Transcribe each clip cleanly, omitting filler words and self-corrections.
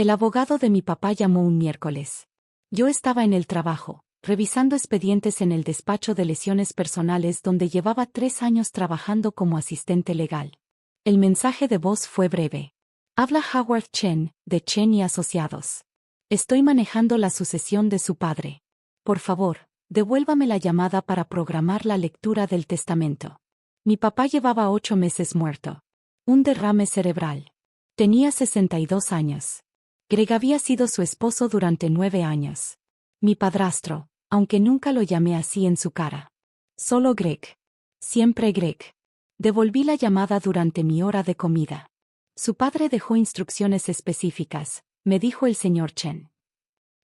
El abogado de mi papá llamó un miércoles. Yo estaba en el trabajo, revisando expedientes en el despacho de lesiones personales donde llevaba 3 años trabajando como asistente legal. El mensaje de voz fue breve. Habla Howard Chen, de Chen y Asociados. Estoy manejando la sucesión de su padre. Por favor, devuélvame la llamada para programar la lectura del testamento. Mi papá llevaba 8 meses muerto. Un derrame cerebral. Tenía 62 años. Greg había sido su esposo durante 9 años. Mi padrastro, aunque nunca lo llamé así en su cara. Solo Greg. Siempre Greg. Devolví la llamada durante mi hora de comida. Su padre dejó instrucciones específicas, me dijo el señor Chen.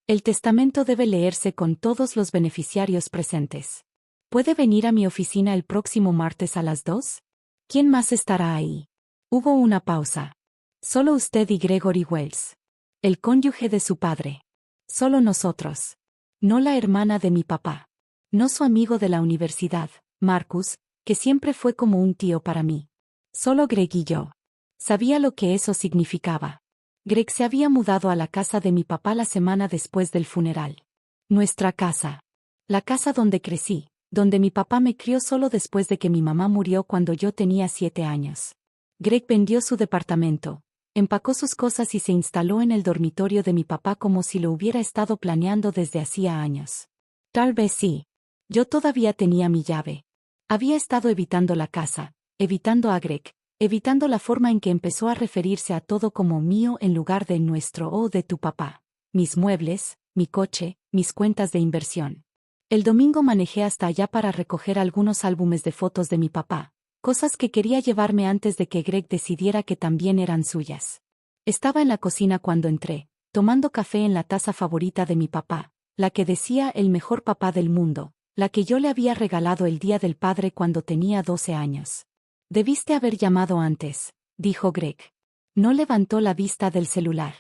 El testamento debe leerse con todos los beneficiarios presentes. ¿Puede venir a mi oficina el próximo martes a las 2? ¿Quién más estará ahí? Hubo una pausa. Solo usted y Gregory Wells. El cónyuge de su padre. Solo nosotros. No la hermana de mi papá. No su amigo de la universidad, Marcus, que siempre fue como un tío para mí. Solo Greg y yo. Sabía lo que eso significaba. Greg se había mudado a la casa de mi papá la semana después del funeral. Nuestra casa. La casa donde crecí, donde mi papá me crió solo después de que mi mamá murió cuando yo tenía 7 años. Greg vendió su departamento, empacó sus cosas y se instaló en el dormitorio de mi papá como si lo hubiera estado planeando desde hacía años. Tal vez sí. Yo todavía tenía mi llave. Había estado evitando la casa, evitando a Greg, evitando la forma en que empezó a referirse a todo como mío en lugar de nuestro o de tu papá. Mis muebles, mi coche, mis cuentas de inversión. El domingo manejé hasta allá para recoger algunos álbumes de fotos de mi papá, cosas que quería llevarme antes de que Greg decidiera que también eran suyas. Estaba en la cocina cuando entré, tomando café en la taza favorita de mi papá, la que decía el mejor papá del mundo, la que yo le había regalado el día del padre cuando tenía 12 años. Debiste haber llamado antes, dijo Greg. No levantó la vista del celular.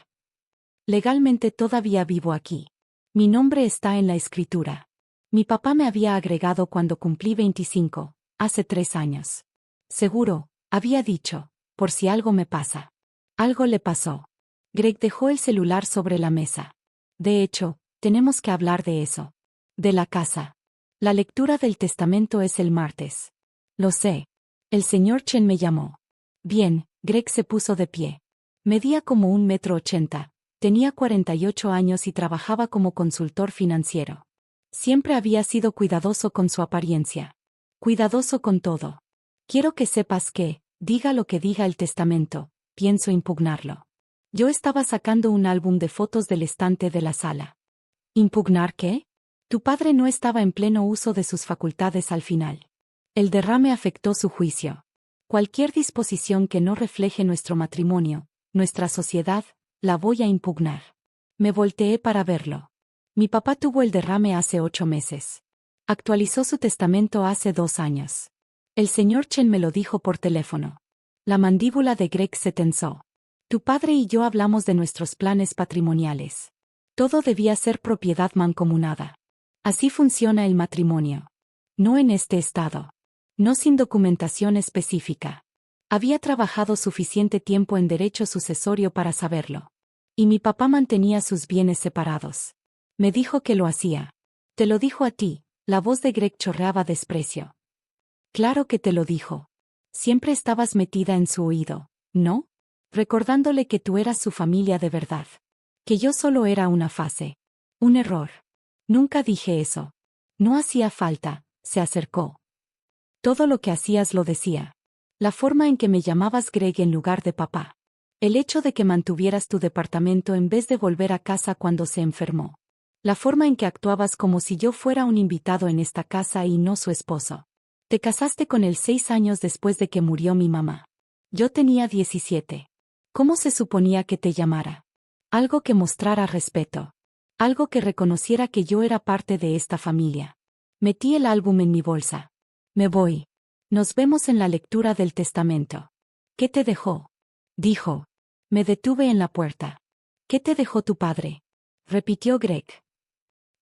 Legalmente todavía vivo aquí. Mi nombre está en la escritura. Mi papá me había agregado cuando cumplí 25, hace 3 años. Seguro, había dicho, por si algo me pasa. Algo le pasó. Greg dejó el celular sobre la mesa. De hecho, tenemos que hablar de eso. De la casa. La lectura del testamento es el martes. Lo sé. El señor Chen me llamó. Bien, Greg se puso de pie. Medía como 1,80 m, tenía 48 años y trabajaba como consultor financiero. Siempre había sido cuidadoso con su apariencia. Cuidadoso con todo. Quiero que sepas que, diga lo que diga el testamento, pienso impugnarlo. Yo estaba sacando un álbum de fotos del estante de la sala. ¿Impugnar qué? Tu padre no estaba en pleno uso de sus facultades al final. El derrame afectó su juicio. Cualquier disposición que no refleje nuestro matrimonio, nuestra sociedad, la voy a impugnar. Me volteé para verlo. Mi papá tuvo el derrame hace 8 meses. Actualizó su testamento hace 2 años. El señor Chen me lo dijo por teléfono. La mandíbula de Greg se tensó. Tu padre y yo hablamos de nuestros planes patrimoniales. Todo debía ser propiedad mancomunada. Así funciona el matrimonio. No en este estado. No sin documentación específica. Había trabajado suficiente tiempo en derecho sucesorio para saberlo. Y mi papá mantenía sus bienes separados. Me dijo que lo hacía. Te lo dijo a ti. La voz de Greg chorreaba desprecio. Claro que te lo dijo. Siempre estabas metida en su oído, ¿no? Recordándole que tú eras su familia de verdad. Que yo solo era una fase. Un error. Nunca dije eso. No hacía falta, se acercó. Todo lo que hacías lo decía. La forma en que me llamabas Greg en lugar de papá. El hecho de que mantuvieras tu departamento en vez de volver a casa cuando se enfermó. La forma en que actuabas como si yo fuera un invitado en esta casa y no su esposo. Te casaste con él 6 años después de que murió mi mamá. Yo tenía 17. ¿Cómo se suponía que te llamara? Algo que mostrara respeto. Algo que reconociera que yo era parte de esta familia. Metí el álbum en mi bolsa. Me voy. Nos vemos en la lectura del testamento. ¿Qué te dejó? Dijo. Me detuve en la puerta. ¿Qué te dejó tu padre? Repitió Greg.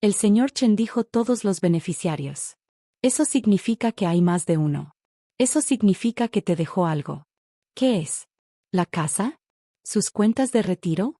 El señor Chen dijo todos los beneficiarios. Eso significa que hay más de uno. Eso significa que te dejó algo. ¿Qué es? ¿La casa? ¿Sus cuentas de retiro?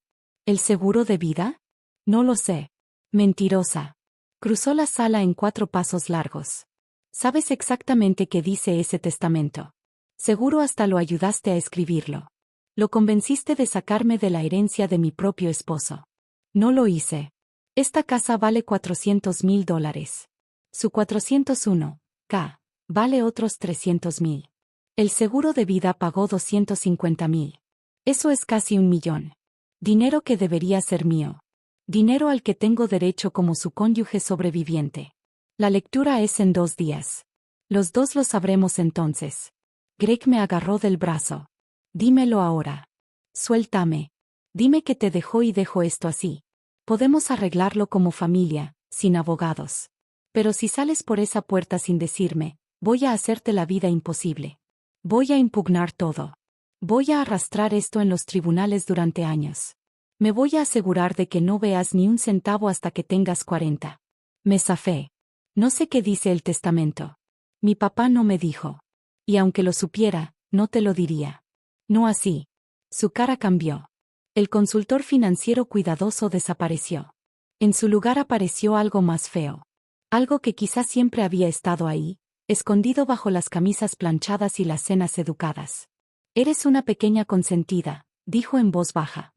¿El seguro de vida? No lo sé. Mentirosa. Cruzó la sala en 4 pasos largos. ¿Sabes exactamente qué dice ese testamento? Seguro hasta lo ayudaste a escribirlo. Lo convenciste de sacarme de la herencia de mi propio esposo. No lo hice. Esta casa vale $400,000. Su 401k vale otros 300,000. El seguro de vida pagó 250,000. Eso es casi 1,000,000. Dinero que debería ser mío. Dinero al que tengo derecho como su cónyuge sobreviviente. La lectura es en 2 días. Los dos lo sabremos entonces. Greg me agarró del brazo. Dímelo ahora. Suéltame. Dime que te dejó y dejo esto así. Podemos arreglarlo como familia, sin abogados. Pero si sales por esa puerta sin decirme, voy a hacerte la vida imposible. Voy a impugnar todo. Voy a arrastrar esto en los tribunales durante años. Me voy a asegurar de que no veas ni un centavo hasta que tengas 40. Me zafé. No sé qué dice el testamento. Mi papá no me dijo. Y aunque lo supiera, no te lo diría. No así. Su cara cambió. El consultor financiero cuidadoso desapareció. En su lugar apareció algo más feo. Algo que quizás siempre había estado ahí, escondido bajo las camisas planchadas y las cenas educadas. Eres una pequeña consentida, dijo en voz baja.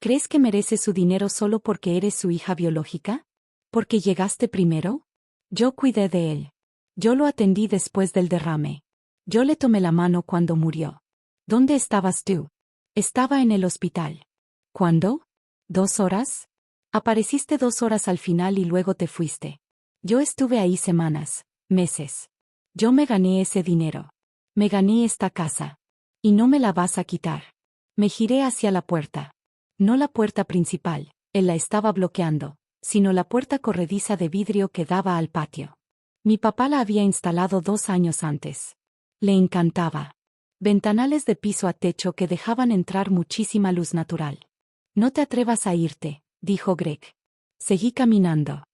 ¿Crees que mereces su dinero solo porque eres su hija biológica? ¿Porque llegaste primero? Yo cuidé de él. Yo lo atendí después del derrame. Yo le tomé la mano cuando murió. ¿Dónde estabas tú? Estaba en el hospital. ¿Cuándo? ¿2 horas? Apareciste 2 horas al final y luego te fuiste. Yo estuve ahí semanas, meses. Yo me gané ese dinero. Me gané esta casa. Y no me la vas a quitar. Me giré hacia la puerta. No la puerta principal, él la estaba bloqueando, sino la puerta corrediza de vidrio que daba al patio. Mi papá la había instalado 2 años antes. Le encantaba. Ventanales de piso a techo que dejaban entrar muchísima luz natural. No te atrevas a irte, dijo Greg. Seguí caminando.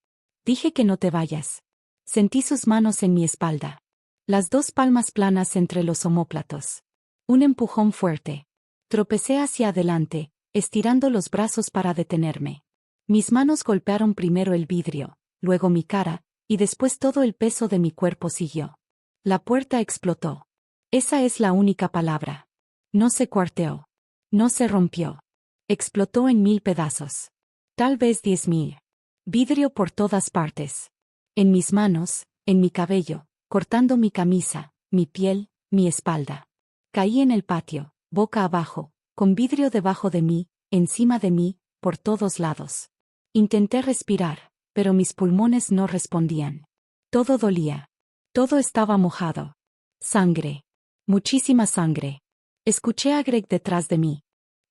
Dije que no te vayas. Sentí sus manos en mi espalda. Las 2 palmas planas entre los omóplatos. Un empujón fuerte. Tropecé hacia adelante, estirando los brazos para detenerme. Mis manos golpearon primero el vidrio, luego mi cara, y después todo el peso de mi cuerpo siguió. La puerta explotó. Esa es la única palabra. No se cuarteó. No se rompió. Explotó en 1000 pedazos. Tal vez 10,000. Vidrio por todas partes. En mis manos, en mi cabello, cortando mi camisa, mi piel, mi espalda. Caí en el patio, boca abajo, con vidrio debajo de mí, encima de mí, por todos lados. Intenté respirar, pero mis pulmones no respondían. Todo dolía. Todo estaba mojado. Sangre. Muchísima sangre. Escuché a Greg detrás de mí.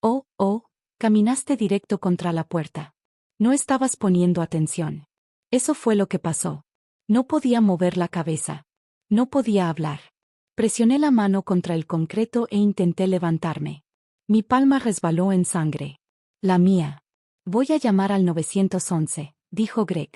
Oh, caminaste directo contra la puerta. No estabas poniendo atención. Eso fue lo que pasó. No podía mover la cabeza. No podía hablar. Presioné la mano contra el concreto e intenté levantarme. Mi palma resbaló en sangre. La mía. Voy a llamar al 911, dijo Greg.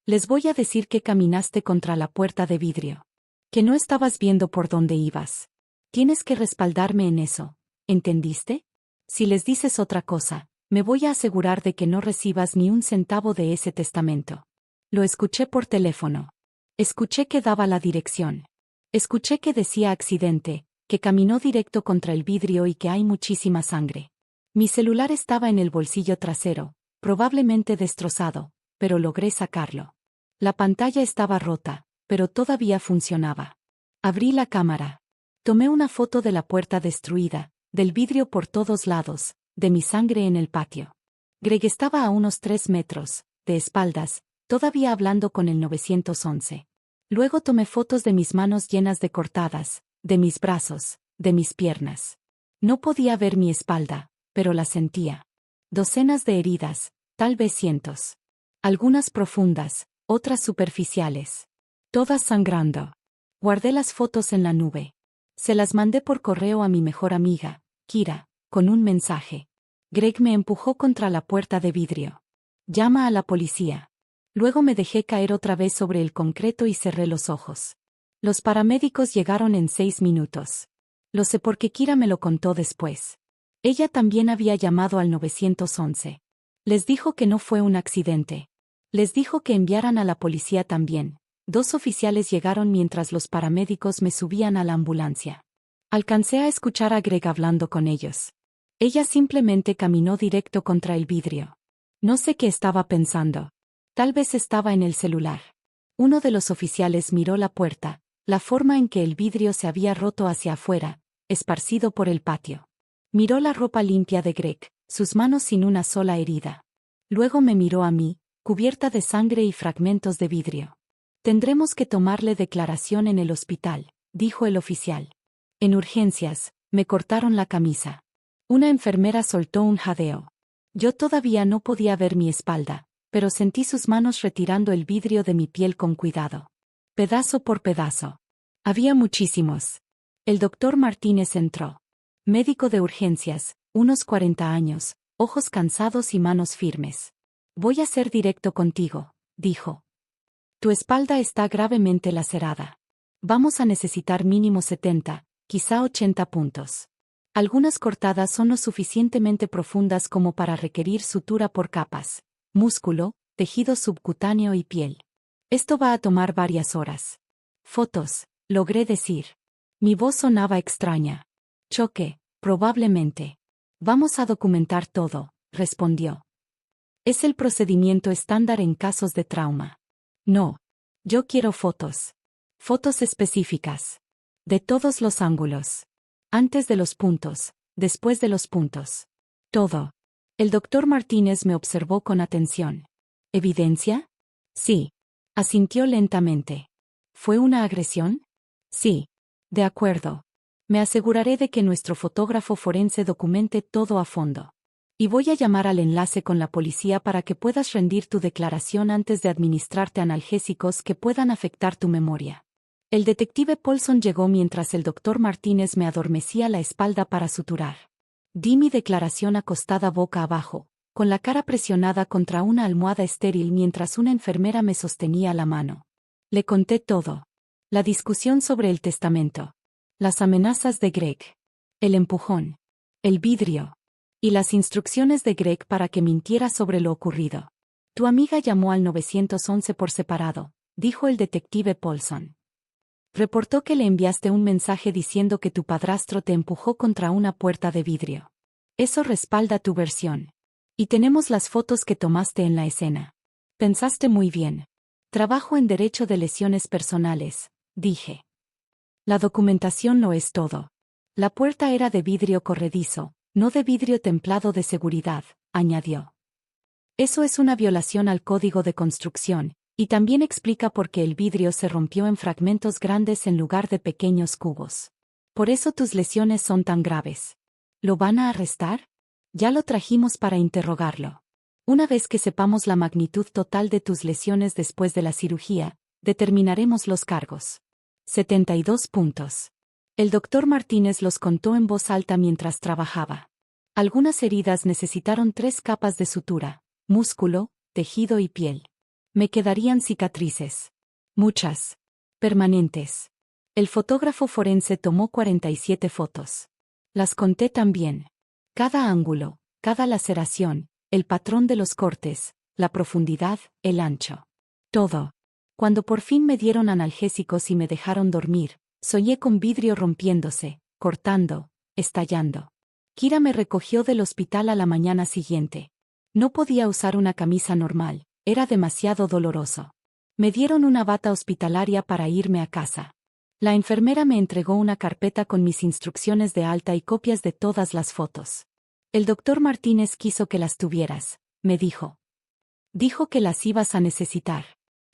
Les voy a decir que caminaste contra la puerta de vidrio. Que no estabas viendo por dónde ibas. Tienes que respaldarme en eso, ¿entendiste? Si les dices otra cosa, me voy a asegurar de que no recibas ni un centavo de ese testamento. Lo escuché por teléfono. Escuché que daba la dirección. Escuché que decía accidente, que caminó directo contra el vidrio y que hay muchísima sangre. Mi celular estaba en el bolsillo trasero, probablemente destrozado, pero logré sacarlo. La pantalla estaba rota, pero todavía funcionaba. Abrí la cámara. Tomé una foto de la puerta destruida, del vidrio por todos lados, de mi sangre en el patio. Greg estaba a unos 3 metros, de espaldas, todavía hablando con el 911. Luego tomé fotos de mis manos llenas de cortadas, de mis brazos, de mis piernas. No podía ver mi espalda, pero la sentía. Docenas de heridas, tal vez cientos. Algunas profundas, otras superficiales. Todas sangrando. Guardé las fotos en la nube. Se las mandé por correo a mi mejor amiga, Kira, con un mensaje. Greg me empujó contra la puerta de vidrio. Llama a la policía. Luego me dejé caer otra vez sobre el concreto y cerré los ojos. Los paramédicos llegaron en 6 minutos. Lo sé porque Kira me lo contó después. Ella también había llamado al 911. Les dijo que no fue un accidente. Les dijo que enviaran a la policía también. 2 oficiales llegaron mientras los paramédicos me subían a la ambulancia. Alcancé a escuchar a Greg hablando con ellos. Ella simplemente caminó directo contra el vidrio. No sé qué estaba pensando. Tal vez estaba en el celular. Uno de los oficiales miró la puerta, la forma en que el vidrio se había roto hacia afuera, esparcido por el patio. Miró la ropa limpia de Greg, sus manos sin una sola herida. Luego me miró a mí, cubierta de sangre y fragmentos de vidrio. Tendremos que tomarle declaración en el hospital, dijo el oficial. En urgencias, me cortaron la camisa. Una enfermera soltó un jadeo. Yo todavía no podía ver mi espalda, pero sentí sus manos retirando el vidrio de mi piel con cuidado. Pedazo por pedazo. Había muchísimos. El doctor Martínez entró. Médico de urgencias, unos 40 años, ojos cansados y manos firmes. Voy a ser directo contigo, dijo. Tu espalda está gravemente lacerada. Vamos a necesitar mínimo 70, quizá 80 puntos. Algunas cortadas son lo suficientemente profundas como para requerir sutura por capas, músculo, tejido subcutáneo y piel. Esto va a tomar varias horas. Fotos, logré decir. Mi voz sonaba extraña. Choque, probablemente. Vamos a documentar todo, respondió. Es el procedimiento estándar en casos de trauma. No. Yo quiero fotos. Fotos específicas. De todos los ángulos. Antes de los puntos, después de los puntos. Todo. El doctor Martínez me observó con atención. ¿Evidencia? Sí. Asintió lentamente. ¿Fue una agresión? Sí. De acuerdo. Me aseguraré de que nuestro fotógrafo forense documente todo a fondo. Y voy a llamar al enlace con la policía para que puedas rendir tu declaración antes de administrarte analgésicos que puedan afectar tu memoria. El detective Paulson llegó mientras el doctor Martínez me adormecía la espalda para suturar. Di mi declaración acostada boca abajo, con la cara presionada contra una almohada estéril mientras una enfermera me sostenía la mano. Le conté todo. La discusión sobre el testamento. Las amenazas de Greg. El empujón. El vidrio. Y las instrucciones de Greg para que mintiera sobre lo ocurrido. Tu amiga llamó al 911 por separado, dijo el detective Paulson. Reportó que le enviaste un mensaje diciendo que tu padrastro te empujó contra una puerta de vidrio. Eso respalda tu versión. Y tenemos las fotos que tomaste en la escena. Pensaste muy bien. Trabajo en derecho de lesiones personales, dije. La documentación no es todo. La puerta era de vidrio corredizo, no de vidrio templado de seguridad, añadió. Eso es una violación al código de construcción, y también explica por qué el vidrio se rompió en fragmentos grandes en lugar de pequeños cubos. Por eso tus lesiones son tan graves. ¿Lo van a arrestar? Ya lo trajimos para interrogarlo. Una vez que sepamos la magnitud total de tus lesiones después de la cirugía, determinaremos los cargos. 72 puntos. El doctor Martínez los contó en voz alta mientras trabajaba. Algunas heridas necesitaron 3 capas de sutura, músculo, tejido y piel. Me quedarían cicatrices. Muchas. Permanentes. El fotógrafo forense tomó 47 fotos. Las conté también. Cada ángulo, cada laceración, el patrón de los cortes, la profundidad, el ancho. Todo. Cuando por fin me dieron analgésicos y me dejaron dormir, soñé con vidrio rompiéndose, cortando, estallando. Kira me recogió del hospital a la mañana siguiente. No podía usar una camisa normal, era demasiado doloroso. Me dieron una bata hospitalaria para irme a casa. La enfermera me entregó una carpeta con mis instrucciones de alta y copias de todas las fotos. El doctor Martínez quiso que las tuvieras, me dijo. Dijo que las ibas a necesitar.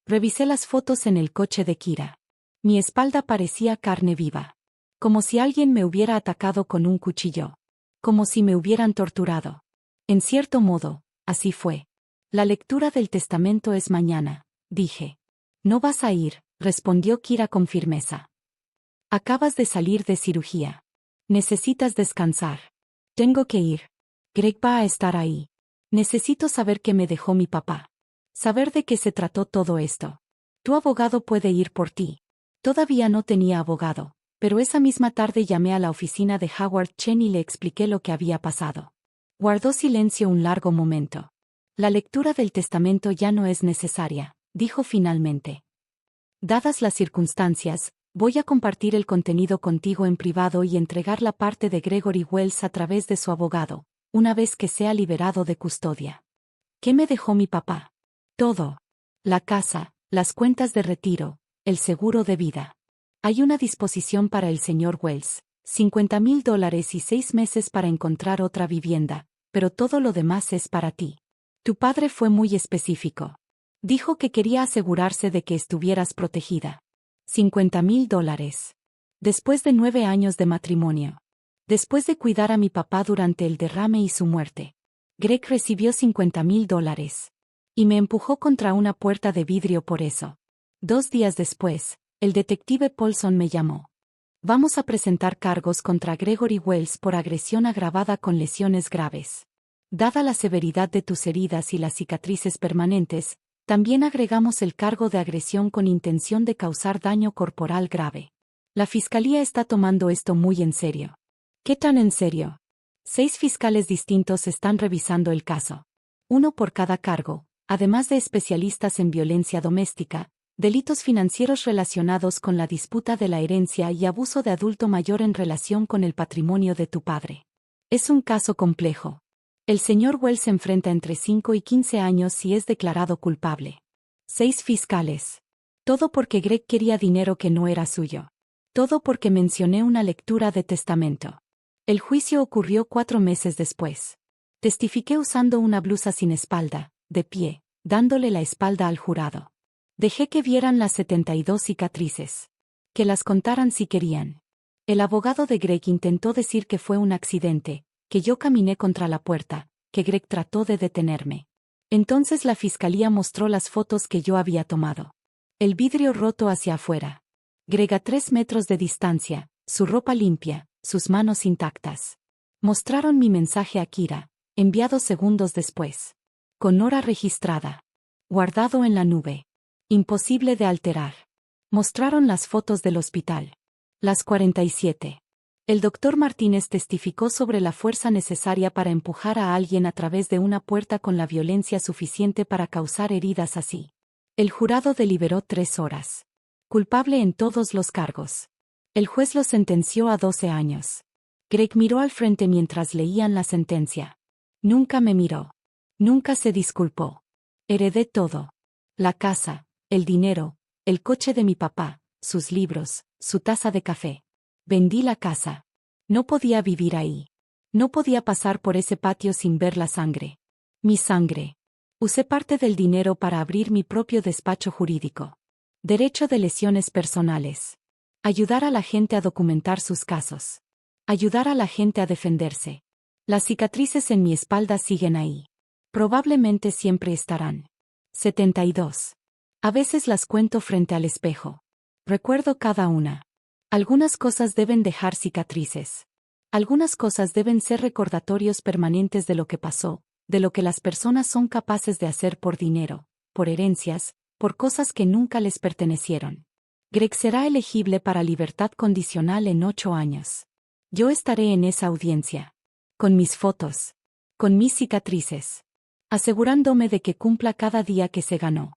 Revisé las fotos en el coche de Kira. Mi espalda parecía carne viva. Como si alguien me hubiera atacado con un cuchillo. Como si me hubieran torturado. En cierto modo, así fue. La lectura del testamento es mañana, dije. No vas a ir, respondió Kira con firmeza. Acabas de salir de cirugía. Necesitas descansar. Tengo que ir. Greg va a estar ahí. Necesito saber qué me dejó mi papá. Saber de qué se trató todo esto. Tu abogado puede ir por ti. Todavía no tenía abogado, pero esa misma tarde llamé a la oficina de Howard Chen y le expliqué lo que había pasado. Guardó silencio un largo momento. La lectura del testamento ya no es necesaria, dijo finalmente. Dadas las circunstancias, voy a compartir el contenido contigo en privado y entregar la parte de Gregory Wells a través de su abogado, una vez que sea liberado de custodia. ¿Qué me dejó mi papá? Todo. La casa, las cuentas de retiro, el seguro de vida. Hay una disposición para el señor Wells, $50,000 y 6 meses para encontrar otra vivienda, pero todo lo demás es para ti. Tu padre fue muy específico. Dijo que quería asegurarse de que estuvieras protegida. $50,000. Después de 9 años de matrimonio. Después de cuidar a mi papá durante el derrame y su muerte. Greg recibió $50,000. Y me empujó contra una puerta de vidrio por eso. 2 días después, el detective Paulson me llamó. Vamos a presentar cargos contra Gregory Wells por agresión agravada con lesiones graves. Dada la severidad de tus heridas y las cicatrices permanentes, también agregamos el cargo de agresión con intención de causar daño corporal grave. La fiscalía está tomando esto muy en serio. ¿Qué tan en serio? 6 fiscales distintos están revisando el caso. Uno por cada cargo, además de especialistas en violencia doméstica, delitos financieros relacionados con la disputa de la herencia y abuso de adulto mayor en relación con el patrimonio de tu padre. Es un caso complejo. El señor Wells se enfrenta entre 5 y 15 años si es declarado culpable. 6 fiscales. Todo porque Greg quería dinero que no era suyo. Todo porque mencioné una lectura de testamento. El juicio ocurrió 4 meses después. Testifiqué usando una blusa sin espalda, de pie, dándole la espalda al jurado. Dejé que vieran las 72 cicatrices. Que las contaran si querían. El abogado de Greg intentó decir que fue un accidente, que yo caminé contra la puerta, que Greg trató de detenerme. Entonces la fiscalía mostró las fotos que yo había tomado. El vidrio roto hacia afuera. Greg a 3 metros de distancia, su ropa limpia, sus manos intactas. Mostraron mi mensaje a Kira, enviado segundos después. Con hora registrada. Guardado en la nube. Imposible de alterar. Mostraron las fotos del hospital. Las 47. El doctor Martínez testificó sobre la fuerza necesaria para empujar a alguien a través de una puerta con la violencia suficiente para causar heridas así. El jurado deliberó 3 horas. Culpable en todos los cargos. El juez lo sentenció a 12 años. Greg miró al frente mientras leían la sentencia. Nunca me miró. Nunca se disculpó. Heredé todo. La casa, el dinero, el coche de mi papá, sus libros, su taza de café. Vendí la casa. No podía vivir ahí. No podía pasar por ese patio sin ver la sangre. Mi sangre. Usé parte del dinero para abrir mi propio despacho jurídico. Derecho de lesiones personales. Ayudar a la gente a documentar sus casos. Ayudar a la gente a defenderse. Las cicatrices en mi espalda siguen ahí. Probablemente siempre estarán. 72. A veces las cuento frente al espejo. Recuerdo cada una. Algunas cosas deben dejar cicatrices. Algunas cosas deben ser recordatorios permanentes de lo que pasó, de lo que las personas son capaces de hacer por dinero, por herencias, por cosas que nunca les pertenecieron. Greg será elegible para libertad condicional en 8 años. Yo estaré en esa audiencia. Con mis fotos. Con mis cicatrices. Asegurándome de que cumpla cada día que se ganó.